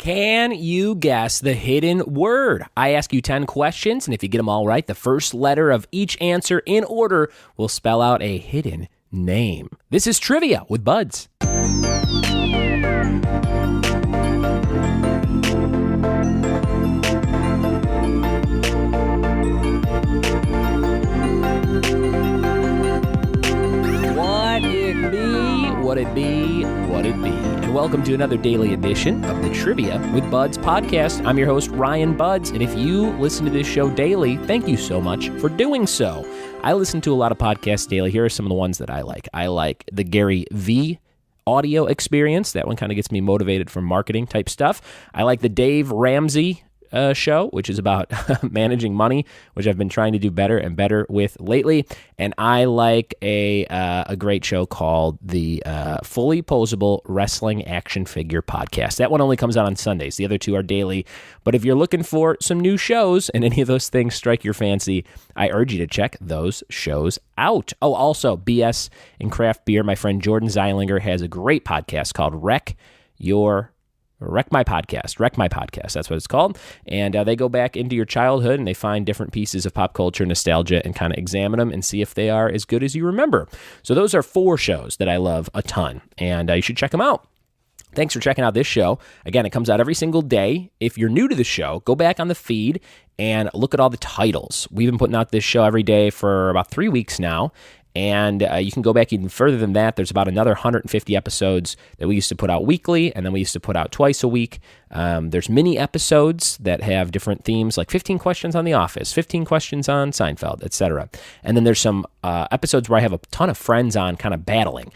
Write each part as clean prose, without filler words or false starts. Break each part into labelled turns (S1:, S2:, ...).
S1: Can you guess the hidden word? I ask you 10 questions, and if you get them all right, the first letter of each answer in order will spell out a hidden name. This is Trivia with Buds. What it be? And welcome to another daily edition of the Trivia with Buds podcast. I'm your host, Ryan Buds, and if you listen to this show daily, thank you so much for doing so. I listen to a lot of podcasts daily. Here are some of the ones that I like. I like the Gary V audio experience. That one kind of gets me motivated for marketing type stuff. I like the Dave Ramsey show, which is about managing money, which I've been trying to do better and better with lately. And I like a great show called the Fully Posable Wrestling Action Figure Podcast. That one only comes out on Sundays. The other two are daily. But if you're looking for some new shows and any of those things strike your fancy, I urge you to check those shows out. Oh, also, BS in Craft Beer. My friend Jordan Zeilinger has a great podcast called Wreck My Podcast. That's what it's called. And they go back into your childhood and they find different pieces of pop culture nostalgia and kind of examine them and see if they are as good as you remember. So those are 4 shows that I love a ton, and you should check them out. Thanks for checking out this show. Again, it comes out every single day. If you're new to the show, go back on the feed and look at all the titles. We've been putting out this show every day for about 3 weeks now. And you can go back even further than that. There's about another 150 episodes that we used to put out weekly, and then we used to put out twice a week. There's mini episodes that have different themes, like 15 questions on The Office, 15 questions on Seinfeld, etc. And then there's some episodes where I have a ton of friends on kind of battling.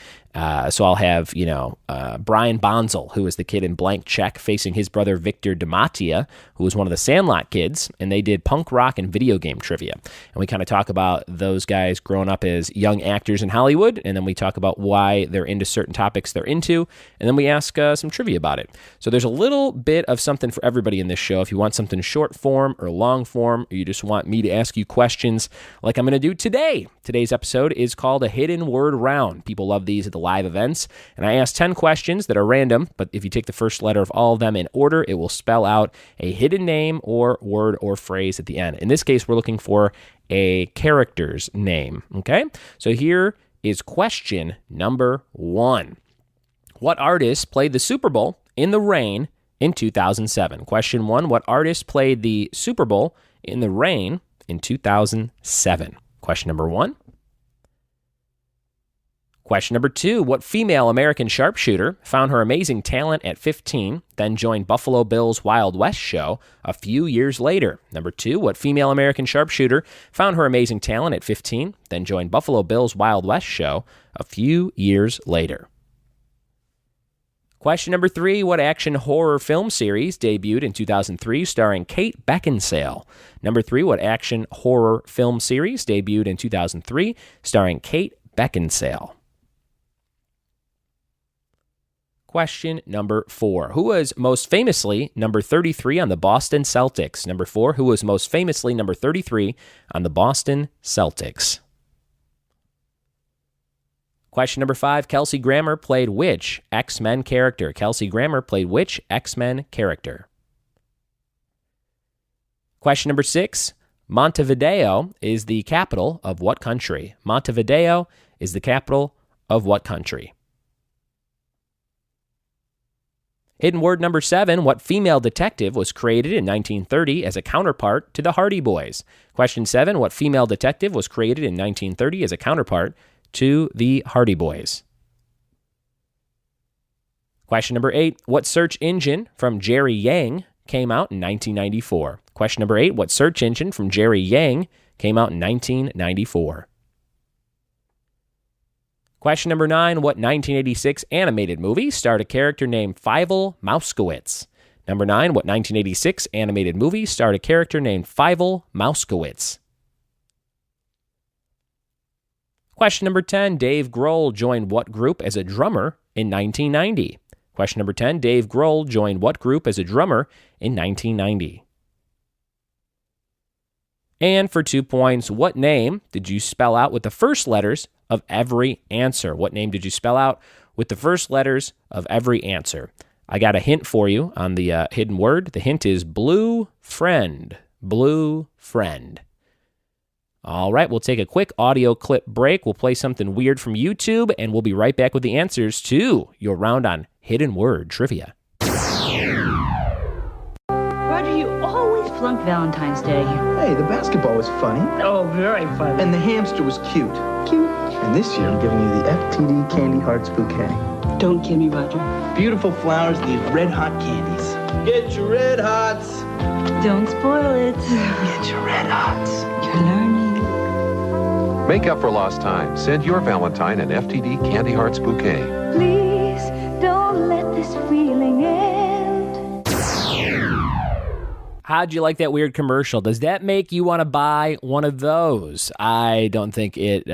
S1: So I'll have, Brian Bonzel, who is the kid in Blank Check, facing his brother Victor DiMattia, who was one of the Sandlot kids, and they did punk rock and video game trivia. And we kind of talk about those guys growing up as young actors in Hollywood, and then we talk about why they're into certain topics they're into, and then we ask some trivia about it. So there's a little bit of something for everybody in this show. If you want something short form or long form, or you just want me to ask you questions like I'm going to do today. Today's episode is called a Hidden Word Round. People love these at the live events, and I asked 10 questions that are random, but if you take the first letter of all of them in order, it will spell out a hidden name or word or phrase at the end. In this case, we're looking for a character's name, okay? So here is question number 1. What artist played the Super Bowl in the rain in 2007? Question 1, what artist played the Super Bowl in the rain in 2007? Question number 1. Question number 2, what female American sharpshooter found her amazing talent at 15, then joined Buffalo Bill's Wild West show a few years later? Number 2, what female American sharpshooter found her amazing talent at 15, then joined Buffalo Bill's Wild West show a few years later? Question number 3, what action horror film series debuted in 2003 starring Kate Beckinsale? Number 3, what action horror film series debuted in 2003 starring Kate Beckinsale? Question number 4. Who was most famously number 33 on the Boston Celtics? Number 4. Who was most famously number 33 on the Boston Celtics? Question number 5. Kelsey Grammer played which X-Men character? Kelsey Grammer played which X-Men character? Question number 6. Montevideo is the capital of what country? Montevideo is the capital of what country? Hidden word number 7, what female detective was created in 1930 as a counterpart to the Hardy Boys? Question 7, what female detective was created in 1930 as a counterpart to the Hardy Boys? Question number 8, what search engine from Jerry Yang came out in 1994? Question number 8, what search engine from Jerry Yang came out in 1994? Question number 9, what 1986 animated movie starred a character named Fievel Mouskowitz? Number 9, what 1986 animated movie starred a character named Fievel Mouskowitz? Question number 10, Dave Grohl joined what group as a drummer in 1990? Question number 10, Dave Grohl joined what group as a drummer in 1990? And for 2 points, what name did you spell out with the first letters of every answer? What name did you spell out with the first letters of every answer? I got a hint for you on the hidden word. The hint is blue friend. Blue friend. All right, we'll take a quick audio clip break. We'll play something weird from YouTube, and we'll be right back with the answers to your round on hidden word trivia.
S2: Roger, you always flunk Valentine's Day.
S3: Hey, the basketball was funny.
S2: Oh, very funny.
S3: And the hamster was cute. Cute. And this year, I'm giving you the FTD Candy Hearts bouquet.
S2: Don't kid me, Roger.
S3: Beautiful flowers, these red-hot candies. Get your red hots.
S2: Don't spoil it.
S3: Get your red hots.
S2: You're learning.
S4: Make up for lost time. Send your Valentine an FTD Candy Hearts bouquet.
S5: Please don't let this feeling end.
S1: How'd you like that weird commercial? Does that make you want to buy one of those? I don't think it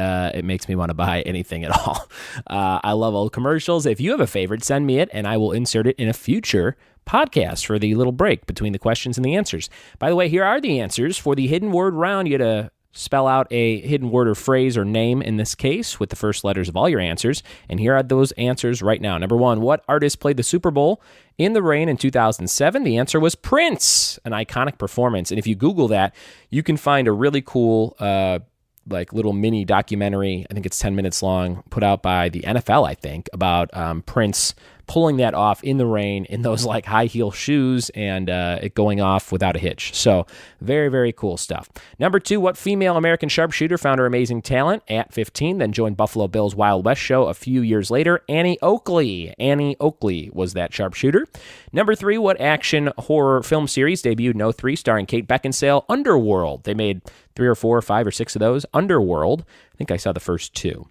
S1: makes me want to buy anything at all. I love old commercials. If you have a favorite, send me it, and I will insert it in a future podcast for the little break between the questions and the answers. By the way, here are the answers for the hidden word round. You had to spell out a hidden word or phrase or name in this case with the first letters of all your answers. And here are those answers right now. Number one, what artist played the Super Bowl in the rain in 2007? The answer was Prince, an iconic performance. And if you Google that, you can find a really cool little mini documentary. I think it's 10 minutes long, put out by the NFL, I think, about Prince pulling that off in the rain in those like high heel shoes and it going off without a hitch. So very, very cool stuff. Number two, what female American sharpshooter found her amazing talent at 15, then joined Buffalo Bill's Wild West show a few years later? Annie Oakley. Annie Oakley was that sharpshooter. Number three, what action horror film series debuted in 2003 starring Kate Beckinsale? Underworld. They made 3 or 4 or 5 or 6 of those. Underworld. I think I saw the first 2.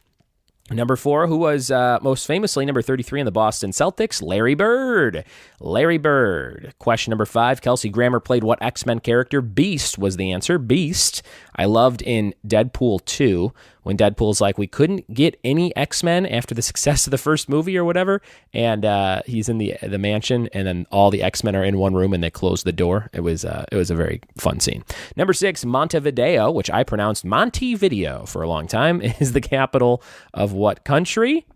S1: Number 4, who was most famously number 33 in the Boston Celtics? Larry Bird. Larry Bird. Question number 5, Kelsey Grammer played what X-Men character? Beast was the answer. Beast. I loved in Deadpool 2 when Deadpool's like, we couldn't get any X-Men after the success of the first movie or whatever, and he's in the mansion, and then all the X-Men are in one room, and they close the door. It was a very fun scene. Number 6, Montevideo, which I pronounced Montevideo for a long time, is the capital of what country?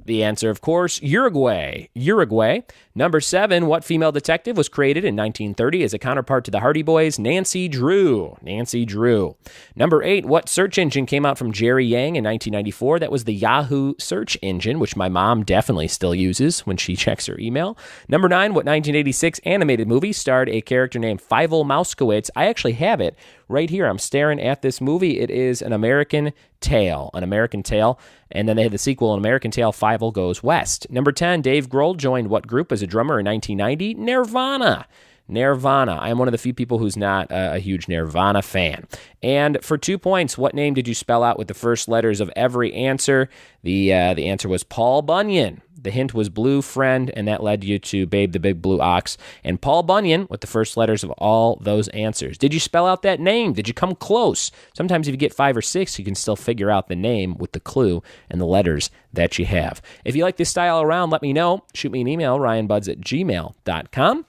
S1: The answer, of course, Uruguay. Uruguay. Number 7, what female detective was created in 1930 as a counterpart to the Hardy Boys? Nancy Drew. Nancy Drew. Number 8, what search engine came out from Jerry Yang in 1994? That was the Yahoo search engine, which my mom definitely still uses when she checks her email. Number 9, what 1986 animated movie starred a character named Fievel Mouskowitz? I actually have it right here. I'm staring at this movie. It is An American Tale. An American Tale. And then they had the sequel, An American Tale, Fievel Goes West. Number 10, Dave Grohl joined what group as a drummer in 1990? Nirvana. Nirvana. I am one of the few people who's not a huge Nirvana fan. And for 2 points, what name did you spell out with the first letters of every answer? The answer was Paul Bunyan. The hint was Blue Friend, and that led you to Babe the Big Blue Ox. And Paul Bunyan with the first letters of all those answers. Did you spell out that name? Did you come close? Sometimes if you get 5 or 6, you can still figure out the name with the clue and the letters that you have. If you like this style around, let me know. Shoot me an email, ryanbuds@gmail.com.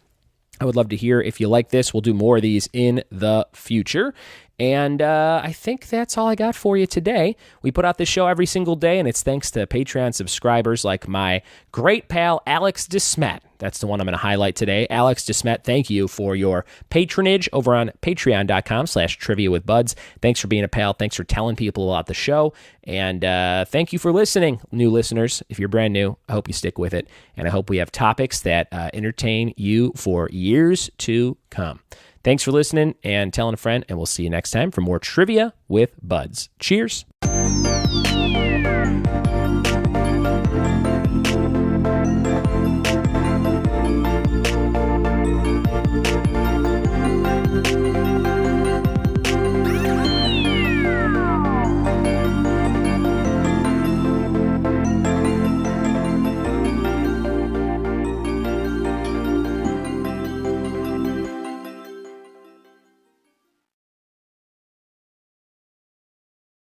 S1: I would love to hear if you like this. We'll do more of these in the future. And I think that's all I got for you today. We put out this show every single day, and it's thanks to Patreon subscribers like my great pal, Alex DeSmet. That's the one I'm going to highlight today. Alex DeSmet, thank you for your patronage over on patreon.com/triviawithbuds. Thanks for being a pal. Thanks for telling people about the show. And thank you for listening, new listeners. If you're brand new, I hope you stick with it. And I hope we have topics that entertain you for years to come. Thanks for listening and telling a friend, and we'll see you next time for more Trivia with Buds. Cheers.